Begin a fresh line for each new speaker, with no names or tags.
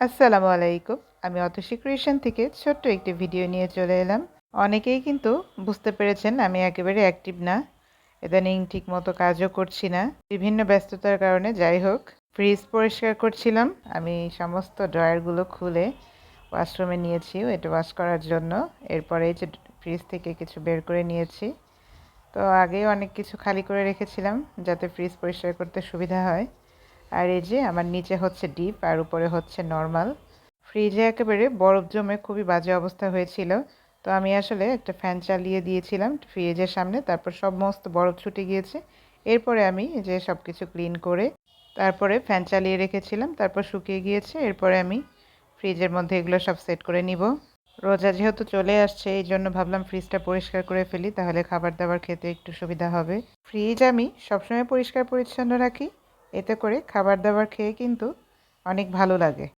আসসালামু আলাইকুম। আমি অতসী ক্রিয়েশন থেকে ছোট্ট একটি ভিডিও নিয়ে চলে এলাম। অনেকেই কিন্তু বুঝতে পেরেছেন আমি একেবারে অ্যাক্টিভ না। ইদানিং ঠিকমতো কাজও করছি না। বিভিন্ন ব্যস্ততার কারণে যাই হোক, ফ্রিজ পরিষ্কার করছিলাম। আমি সমস্ত ড্রয়ারগুলো খুলে ওয়াশরুমে নিয়েছি এটা ওয়াশ করার জন্য। এরপরে এই যে ফ্রিজ থেকে কিছু বের করে নিয়েছি। তো আগেই অনেক কিছু খালি করে রেখেছিলাম যাতে ফ্রিজ পরিষ্কার করতে সুবিধা হয়। আর এই যে আমার নিচে হচ্ছে ডিপ আর উপরে হচ্ছে নর্মাল। ফ্রিজে একেবারে বরফ জমে খুবই বাজে অবস্থা হয়েছিল। তো আমি আসলে একটা ফ্যান চালিয়ে দিয়েছিলাম ফ্রিজের সামনে, তারপর সমস্ত বরফ ছুটে গিয়েছে। এরপরে আমি এই যে সব কিছু ক্লিন করে তারপরে ফ্যান চালিয়ে রেখেছিলাম, তারপর শুকিয়ে গিয়েছে। এরপরে আমি ফ্রিজের মধ্যে এগুলো সব সেট করে নিব। রোজা যেহেতু চলে আসছে এই জন্য ভাবলাম ফ্রিজটা পরিষ্কার করে ফেলি, তাহলে খাবার দাবার খেতে একটু সুবিধা হবে। ফ্রিজ আমি সবসময় পরিষ্কার পরিচ্ছন্ন রাখি, এতে করে খাবার দাবার খেয়ে কিন্তু অনেক ভালো লাগে।